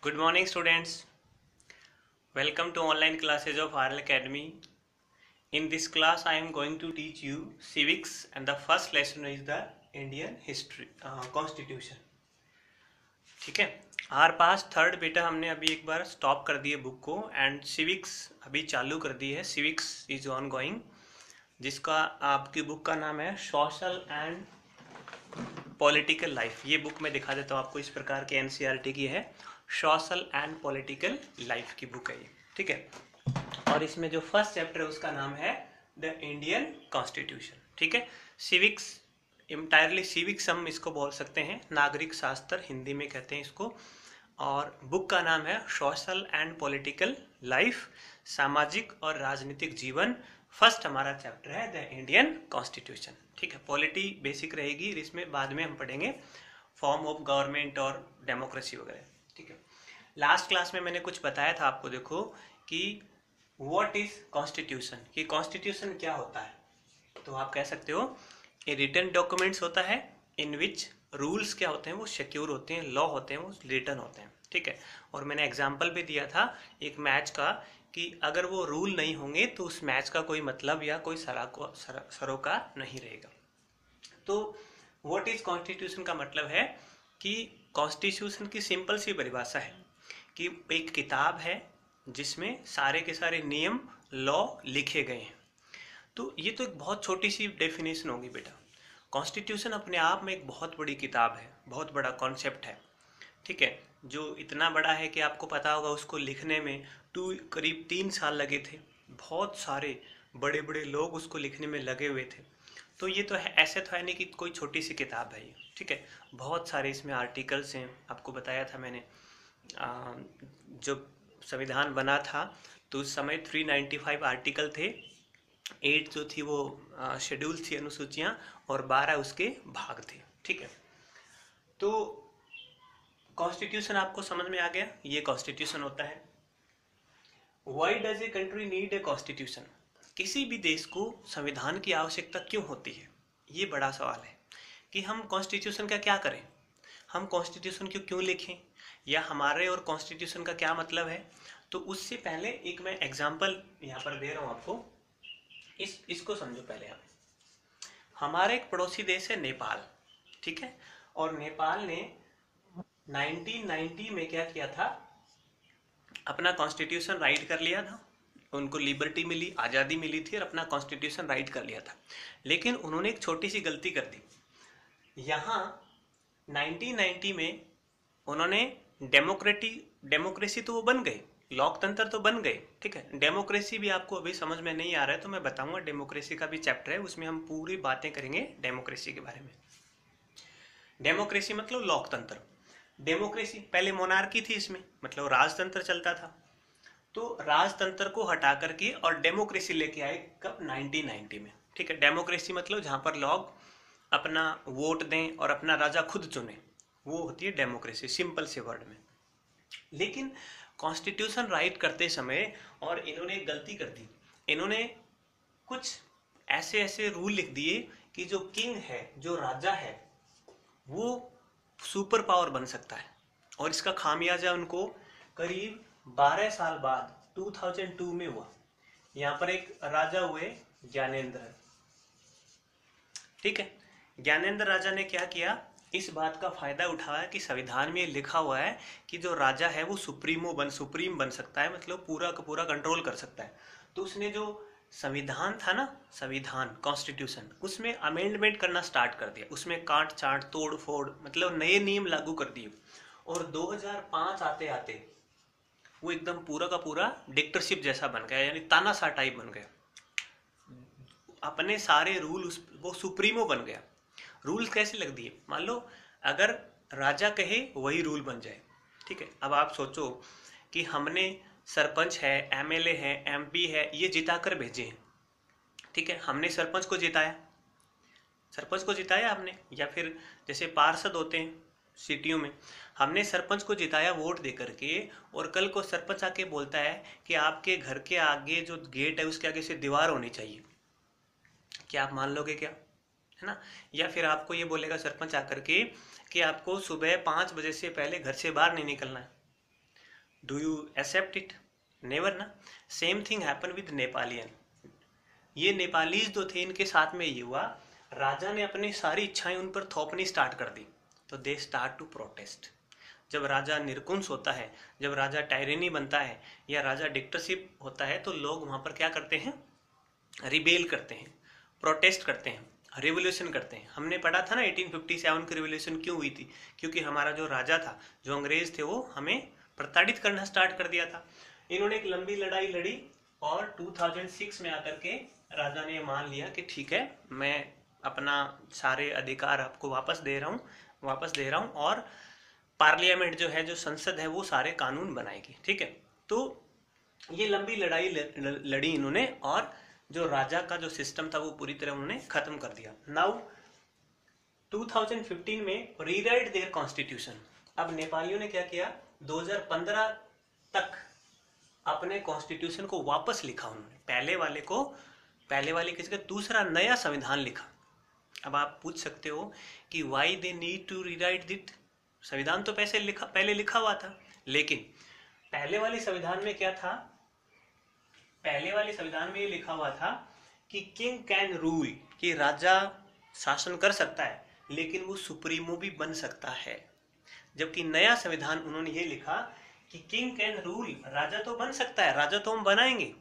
Good morning, students. Welcome to online classes of RL Academy. In this class, I am going to teach you civics, and the first lesson is the Indian history, Constitution. ठीक है, are pass third बेटा हमने अभी एक बार stop कर दिए book को and civics अभी चालू कर दी है. सिविक्स इज ऑन गोइंग, जिसका आपकी बुक का नाम है सोशल एंड पॉलिटिकल लाइफ. ये बुक मैं दिखा देता हूँ आपको. इस प्रकार के एनसीईआरटी की है, सोशल एंड पॉलिटिकल लाइफ की बुक है ये. ठीक है, और इसमें जो फर्स्ट चैप्टर है उसका नाम है द इंडियन कॉन्स्टिट्यूशन. ठीक है, सिविक्स इंटायरली सिविक्स हम इसको बोल सकते हैं, नागरिक शास्त्र हिंदी में कहते हैं इसको. और बुक का नाम है सोशल एंड पॉलिटिकल लाइफ, सामाजिक और राजनीतिक जीवन. फर्स्ट हमारा चैप्टर है द इंडियन कॉन्स्टिट्यूशन. ठीक है, पॉलिटी बेसिक रहेगी, इसमें बाद में हम पढ़ेंगे फॉर्म ऑफ गवर्नमेंट और डेमोक्रेसी वगैरह. ठीक है, लास्ट क्लास में मैंने कुछ बताया था आपको. देखो कि व्हाट इज कॉन्स्टिट्यूशन, कि कॉन्स्टिट्यूशन क्या होता है. तो आप कह सकते हो ये रिटन डॉक्यूमेंट्स होता है इन विच रूल्स क्या होते हैं वो सिक्योर होते हैं, लॉ होते हैं वो रिटन होते हैं. ठीक है, और मैंने एग्जाम्पल भी दिया था एक मैच का कि अगर वो रूल नहीं होंगे तो उस मैच का कोई मतलब या कोई सरों का नहीं रहेगा. तो व्हाट इज कॉन्स्टिट्यूशन का मतलब है कि कॉन्स्टिट्यूशन की सिंपल सी परिभाषा है कि एक किताब है जिसमें सारे के सारे नियम लॉ लिखे गए हैं. तो ये तो एक बहुत छोटी सी डेफिनेशन होगी बेटा. कॉन्स्टिट्यूशन अपने आप में एक बहुत बड़ी किताब है, बहुत बड़ा कॉन्सेप्ट है. ठीक है, जो इतना बड़ा है कि आपको पता होगा उसको लिखने में करीब 3 साल लगे थे. बहुत सारे बड़े बड़े लोग उसको लिखने में लगे हुए थे. तो ये तो है, ऐसे तो है नहीं कि कोई छोटी सी किताब है ये. ठीक है, बहुत सारे इसमें आर्टिकल्स हैं. आपको बताया था मैंने जब संविधान बना था तो उस समय 395 आर्टिकल थे. 8 जो थी वो शेड्यूल थी, अनुसूचियां, और 12 उसके भाग थे. ठीक है, तो कॉन्स्टिट्यूशन आपको समझ में आ गया, ये कॉन्स्टिट्यूशन होता है. Why does a country need a constitution, किसी भी देश को संविधान की आवश्यकता क्यों होती है, ये बड़ा सवाल है कि हम कॉन्स्टिट्यूशन का क्या करें, हम कॉन्स्टिट्यूशन को क्यों लिखें, या हमारे और कॉन्स्टिट्यूशन का क्या मतलब है. तो उससे पहले एक मैं एग्जांपल यहाँ पर दे रहा हूँ आपको. इसको समझो पहले. आप हमारा एक पड़ोसी देश है नेपाल. ठीक है, और नेपाल ने 1990 में क्या किया था, अपना कॉन्स्टिट्यूशन राइट कर लिया था. उनको लिबर्टी मिली, आज़ादी मिली थी और अपना कॉन्स्टिट्यूशन राइट कर लिया था. लेकिन उन्होंने एक छोटी सी गलती कर दी. यहाँ 1990 में उन्होंने डेमोक्रेसी तो वो बन गई, लोकतंत्र तो बन गए. ठीक है, डेमोक्रेसी भी आपको अभी समझ में नहीं आ रहा है तो मैं बताऊंगा. डेमोक्रेसी का भी चैप्टर है, उसमें हम पूरी बातें करेंगे डेमोक्रेसी के बारे में. डेमोक्रेसी मतलब लोकतंत्र. डेमोक्रेसी पहले मोनार्की थी, इसमें मतलब राजतंत्र चलता था. तो राजतंत्र को हटा करके और डेमोक्रेसी लेके आए कब, 1990 में. ठीक है, डेमोक्रेसी मतलब जहां पर लोग अपना वोट दें और अपना राजा खुद चुने, वो होती है डेमोक्रेसी, सिंपल से वर्ड में. लेकिन कॉन्स्टिट्यूशन राइट करते समय और इन्होंने एक गलती कर दी. इन्होंने कुछ ऐसे ऐसे रूल लिख दिए कि जो किंग है, जो राजा है, वो सुपर पावर बन सकता है. और इसका खामियाजा उनको करीब 12 साल बाद 2002 में हुआ. यहाँ पर एक राजा हुए ज्ञानेंद्र. ठीक है, ज्ञानेंद्र राजा ने क्या किया, इस बात का फायदा उठाया कि संविधान में लिखा हुआ है कि जो राजा है वो सुप्रीम बन सकता है, मतलब पूरा का पूरा कंट्रोल कर सकता है. तो उसने जो संविधान था ना, संविधान कॉन्स्टिट्यूशन, उसमें अमेंडमेंट करना स्टार्ट कर दिया. उसमें काट छाट तोड़ फोड़, मतलब नए नियम लागू कर दिए. और 2005 आते आते वो एकदम पूरा का पूरा डिक्टेटरशिप जैसा बन गया, यानी तानाशाह टाइप बन गया. अपने सारे रूल वो सुप्रीमो बन गया. रूल्स कैसे लग दिए, मान लो अगर राजा कहे वही रूल बन जाए. ठीक है, अब आप सोचो कि हमने सरपंच है, एमएलए है, एमपी है, ये जिता कर भेजे हैं. ठीक है, हमने सरपंच को जिताया हमने, या फिर जैसे पार्षद होते हैं सिटियों में, हमने सरपंच को जिताया वोट दे करके, और कल को सरपंच आके बोलता है कि आपके घर के आगे जो गेट है उसके आगे से दीवार होनी चाहिए. क्या आप मान लोगे क्या, है ना. या फिर आपको ये बोलेगा सरपंच आकर के कि आपको सुबह 5 बजे से पहले घर से बाहर नहीं निकलना है. Do you accept it? Never ना। Same thing happen with Nepalian. ये नेपालीज जो थे इनके साथ में ये हुआ, राजा ने अपनी सारी इच्छाएं उन पर थोपनी स्टार्ट कर दी, तो दे स्टार्ट टू प्रोटेस्ट। जब राजा निरकुंस होता है, जब राजा टायरेनी बनता है या राजा डिक्टेटरशिप होता है, तो लोग वहां पर क्या करते हैं? रिबेल करते हैं, प्रोटेस्ट करते हैं, रिवोल्यूशन करते हैं। हमने पढ़ा था ना 1857 की रिवोल्यूशन क्यों हुई थी? क्योंकि हमारा जो राजा था, जो अंग्रेज थे, वो हमें प्रताड़ित करना स्टार्ट कर दिया था। इन्होंने एक लंबी लड़ाई लड़ी और 2006 में आकर के राजा ने मान लिया कि ठीक है, मैं अपना सारे अधिकार आपको वापस दे रहा हूँ और पार्लियामेंट जो है, जो संसद है, वो सारे कानून बनाएगी। ठीक है, तो ये लंबी लड़ाई लड़ी इन्होंने और जो राजा का जो सिस्टम था वो पूरी तरह उन्होंने खत्म कर दिया। नाउ 2015 में रीराइट देयर कॉन्स्टिट्यूशन। अब नेपालियों ने क्या किया? 2015 तक अपने कॉन्स्टिट्यूशन को वापस लिखा उन्होंने, पहले वाले किसका? दूसरा नया संविधान लिखा। अब आप पूछ सकते हो कि why they need to rewrite it? संविधान तो पहले लिखा हुआ था, लेकिन पहले वाले संविधान में क्या था? पहले वाले संविधान में ये लिखा हुआ था कि किंग कैन रूल, कि राजा शासन कर सकता है, लेकिन वो सुप्रीमो भी बन सकता है। जबकि नया संविधान उन्होंने ये लिखा कि किंग कैन रूल, राजा तो बन सकता है, राजा तो हम बनाएंगे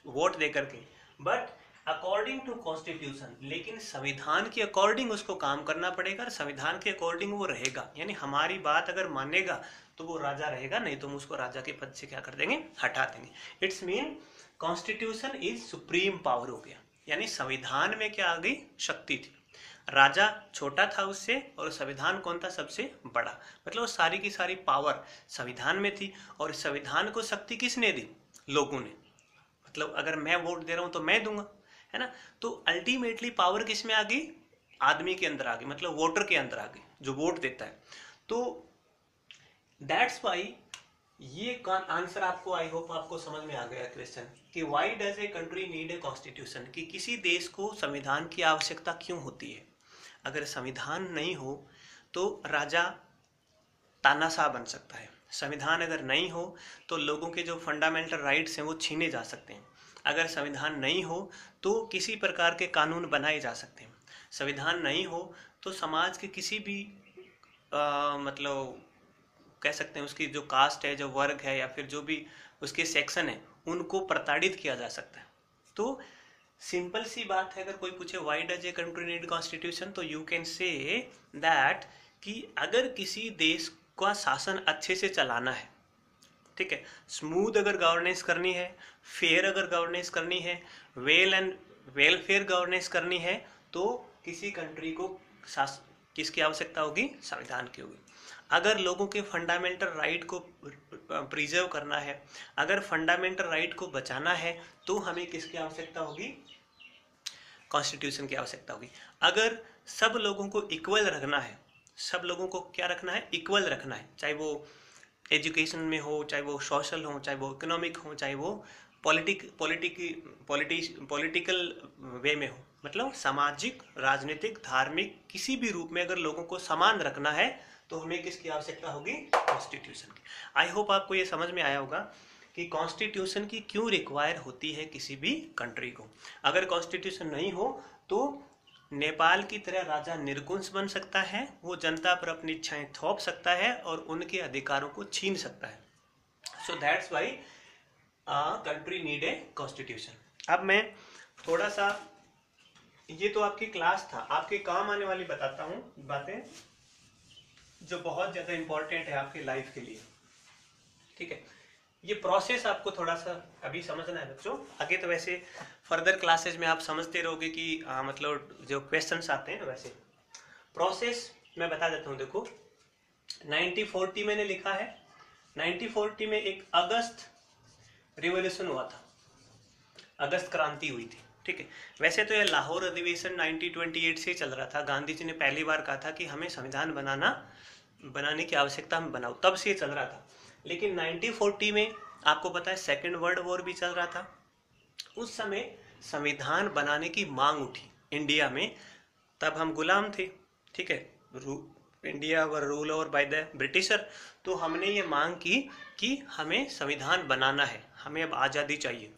वोट दे करके, बट अकॉर्डिंग टू कॉन्स्टिट्यूशन, लेकिन संविधान के अकॉर्डिंग उसको काम करना पड़ेगा, संविधान के अकॉर्डिंग वो रहेगा। यानी हमारी बात अगर मानेगा तो वो राजा रहेगा, नहीं तो हम उसको राजा के पद से क्या कर देंगे? हटा देंगे। It's mean constitution is supreme power हो गया। यानी संविधान में क्या आ गई? शक्ति थी। राजा छोटा था उससे और संविधान कौन था? सबसे बड़ा। मतलब सारी की सारी पावर संविधान में थी और संविधान को शक्ति किसने दी? लोगों ने। मतलब अगर मैं वोट दे रहा हूं तो मैं दूंगा, है ना? तो अल्टीमेटली पावर किस में आ गई? आदमी के अंदर आ गई, मतलब वोटर के अंदर आ गई, जो वोट देता है। तो दैट्स वाई ये आंसर आपको, आई होप आपको समझ में आ गया क्वेश्चन कि why does a country need a constitution, कि किसी देश को संविधान की आवश्यकता क्यों होती है। अगर संविधान नहीं हो तो राजा तानाशाह बन सकता है, संविधान अगर नहीं हो तो लोगों के जो फंडामेंटल राइट्स हैं वो छीने जा सकते हैं, अगर संविधान नहीं हो तो किसी प्रकार के कानून बनाए जा सकते हैं, संविधान नहीं हो तो समाज के किसी भी मतलब कह सकते हैं उसकी जो कास्ट है, जो वर्ग है, या फिर जो भी उसके सेक्शन है, उनको प्रताड़ित किया जा सकता है। तो सिंपल सी बात है, अगर कोई पूछे why does a country need constitution, तो यू कैन से दैट कि अगर किसी देश का शासन अच्छे से चलाना है, ठीक है, स्मूथ अगर गवर्नेंस करनी है, फेयर अगर गवर्नेंस करनी है, वेल एंड वेलफेयर गवर्नेंस करनी है, तो किसी कंट्री को किसकी आवश्यकता होगी? संविधान की होगी। अगर लोगों के फंडामेंटल राइट को प्रिजर्व करना है, अगर फंडामेंटल राइट को बचाना है, तो हमें किसकी आवश्यकता होगी? कॉन्स्टिट्यूशन की आवश्यकता होगी। अगर सब लोगों को इक्वल रखना है, सब लोगों को क्या रखना है? इक्वल रखना है, चाहे वो एजुकेशन में हो, चाहे वो सोशल हो, चाहे वो इकोनॉमिक हो, चाहे वो पॉलिटिकल वे में हो, मतलब सामाजिक, राजनीतिक, धार्मिक, किसी भी रूप में अगर लोगों को समान रखना है, तो हमें किसकी आवश्यकता होगी? कॉन्स्टिट्यूशन की। आई होप आपको ये समझ में आया होगा कि कॉन्स्टिट्यूशन की क्यों रिक्वायर होती है किसी भी कंट्री को। अगर कॉन्स्टिट्यूशन नहीं हो तो नेपाल की तरह राजा निरकुंस बन सकता है, वो जनता पर अपनी इच्छाएं थोप सकता है और उनके अधिकारों को छीन सकता है। So that's why country need a constitution. अब मैं थोड़ा सा, ये तो आपकी क्लास था, आपके काम आने वाली बताता हूँ बातें जो बहुत ज्यादा इंपॉर्टेंट है आपके लाइफ के लिए। ठीक है, ये प्रोसेस आपको थोड़ा सा अभी समझना है बच्चों। आगे तो वैसे फर्दर क्लासेस में आप समझते रहोगे कि मतलब जो क्वेश्चंस आते हैं वैसे प्रोसेस मैं बता देता हूँ। देखो 1940 मैंने लिखा है, 1940 में एक अगस्त रिवॉल्यूशन हुआ था, अगस्त क्रांति हुई थी। ठीक है, वैसे तो ये लाहौर अधिवेशन 1928 से चल रहा था। गांधी जी ने पहली बार कहा था कि हमें संविधान बनाने की आवश्यकता, हम बनाओ, तब से ये चल रहा था। लेकिन 1940 में आपको पता है सेकेंड वर्ल्ड वॉर भी चल रहा था। उस समय संविधान बनाने की मांग उठी इंडिया में, तब हम गुलाम थे। ठीक है, India were rule over by the britisher, तो हमने ये मांग की कि हमें संविधान बनाना है, हमें अब आज़ादी चाहिए।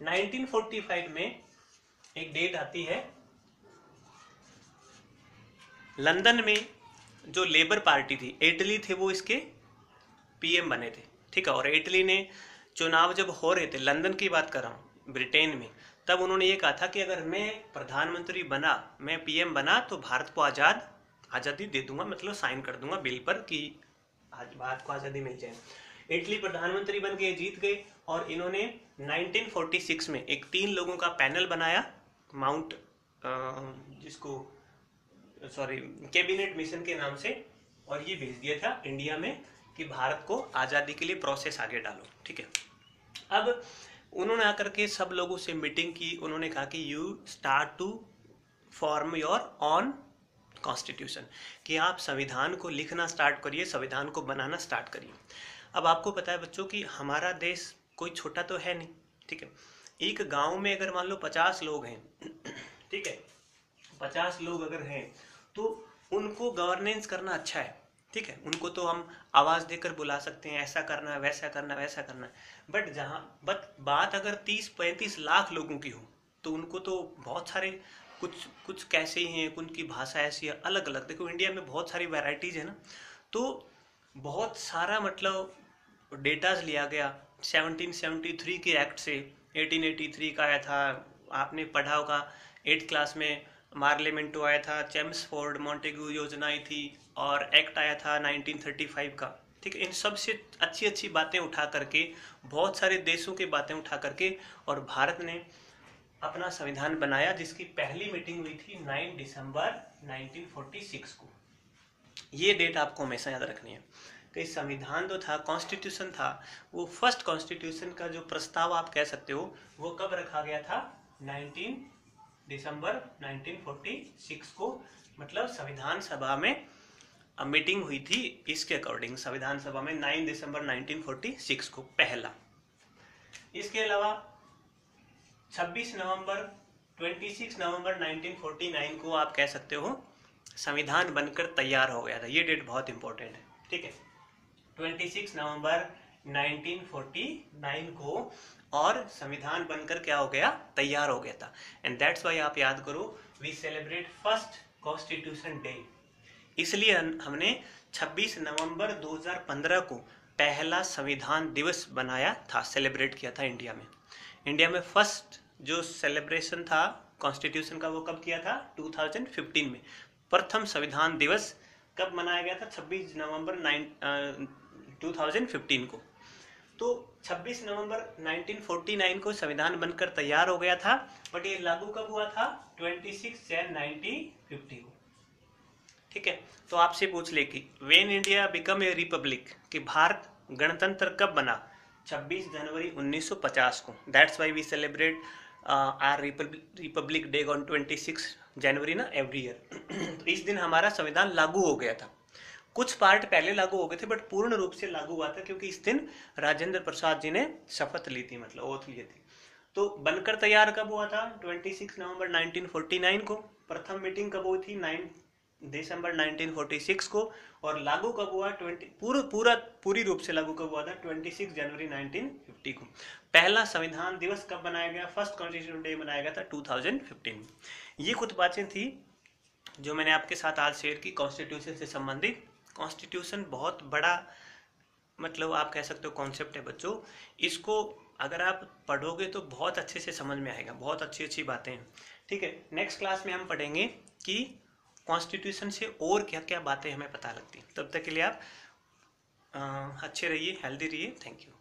1945 में एक डेट आती है, लंदन में जो लेबर पार्टी थी, इटली थे, वो इसके पीएम बने थे, ठीक है। और इटली ने चुनाव जब हो रहे थे, लंदन की बात कर रहा हूँ, ब्रिटेन में, तब उन्होंने ये कहा था कि अगर मैं प्रधानमंत्री बना, मैं पीएम बना, तो भारत को आज़ादी दे दूंगा, मतलब साइन कर दूंगा बिल पर कि आज भारत को आज़ादी मिल जाए। इटली प्रधानमंत्री बन के जीत गए और इन्होंने 1946 में एक 3 लोगों का पैनल बनाया, माउंट कैबिनेट मिशन के नाम से, और ये भेज दिया था इंडिया में कि भारत को आज़ादी के लिए प्रोसेस आगे डालो, ठीक है। अब उन्होंने आकर के सब लोगों से मीटिंग की, उन्होंने कहा कि you start to form your own constitution, कि आप संविधान को लिखना स्टार्ट करिए, संविधान को बनाना स्टार्ट करिए। अब आपको पता है बच्चों कि हमारा देश कोई छोटा तो है नहीं, ठीक है। एक गांव में अगर मान लो 50 लोग हैं, ठीक है, 50 लोग अगर हैं तो उनको गवर्नेंस करना अच्छा है, ठीक है। उनको तो हम आवाज देकर बुला सकते हैं, ऐसा करना है, वैसा करना है, वैसा करना है। बट बात अगर 30-35 लाख लोगों की हो, तो उनको तो बहुत सारे कुछ कैसे ही हैं, उनकी भाषा ऐसी है, अलग अलग। देखो इंडिया में बहुत सारी वैरायटीज है ना, तो बहुत सारा मतलब डेटाज लिया गया 1773 के एक्ट से। 1883 का आया था, आपने पढ़ा होगा 8th क्लास में, मार्लेमेंटो आया था, चेम्सफोर्ड मॉन्टेग्यू योजना आई थी, और एक्ट आया था 1935 का, ठीक है। इन सब से अच्छी अच्छी बातें उठा करके, बहुत सारे देशों की बातें उठा करके, और भारत ने अपना संविधान बनाया, जिसकी पहली मीटिंग हुई थी 9 दिसंबर 1946 को। ये डेट आपको हमेशा याद रखनी है कि संविधान जो था, कॉन्स्टिट्यूशन था, वो फर्स्ट कॉन्स्टिट्यूशन का जो प्रस्ताव आप कह सकते हो, वो कब रखा गया था? 19 दिसंबर 1946 को, मतलब संविधान सभा में मीटिंग हुई थी इसके अकॉर्डिंग, संविधान सभा में 9 दिसंबर 1946 को पहला। इसके अलावा 26 नवंबर 1949 को आप कह सकते हो संविधान बनकर तैयार हो गया था। ये डेट बहुत इंपॉर्टेंट है, ठीक है। 26 नवंबर 1949 को, और संविधान बनकर क्या हो गया? तैयार हो गया था। एंड दैट्स वाई आप याद करो, we celebrate first constitution day. इसलिए हमने 26 नवंबर 2015 को पहला संविधान दिवस बनाया था, सेलिब्रेट किया था इंडिया में। इंडिया में फर्स्ट जो सेलिब्रेशन था कॉन्स्टिट्यूशन का, वो कब किया था? 2015 में। प्रथम संविधान दिवस कब मनाया गया था? 26 नवंबर 2015 को। तो 26 नवंबर 1949 को संविधान बनकर तैयार हो गया था, बट ये लागू कब हुआ था? 26 जनवरी 1950 को, ठीक है। तो आपसे पूछ ले कि when India become a republic, कि भारत गणतंत्र कब बना? 26 जनवरी 1950 को। That's why we celebrate our republic day on 26 January ना, एवरी ईयर। तो इस दिन हमारा संविधान लागू हो गया था। कुछ पार्ट पहले लागू हो गए थे, बट पूर्ण रूप से लागू हुआ था क्योंकि इस दिन राजेंद्र प्रसाद जी ने शपथ ली थी, मतलब ओथ लिए थे। तो बनकर तैयार कब हुआ था? 26 नवंबर 1949 को। प्रथम मीटिंग कब हुई थी? 9 दिसंबर 1946 को। और लागू कब हुआ? पूरी रूप से लागू कब हुआ था? 26 जनवरी 1950 को। पहला संविधान दिवस कब बनाया गया? फर्स्ट कॉन्स्टिट्यूशन डे बनाया गया था 2015 में। ये कुछ बातें थी जो मैंने आपके साथ आज शेयर की कॉन्स्टिट्यूशन से संबंधित। कॉन्स्टिट्यूशन बहुत बड़ा, मतलब आप कह सकते हो कॉन्सेप्ट है बच्चों। इसको अगर आप पढ़ोगे तो बहुत अच्छे से समझ में आएगा, बहुत अच्छी अच्छी बातें हैं, ठीक है। नेक्स्ट क्लास में हम पढ़ेंगे कि कॉन्स्टिट्यूशन से और क्या क्या बातें हमें पता लगती हैं। तब तक के लिए आप अच्छे रहिए, हेल्दी रहिए। Thank you.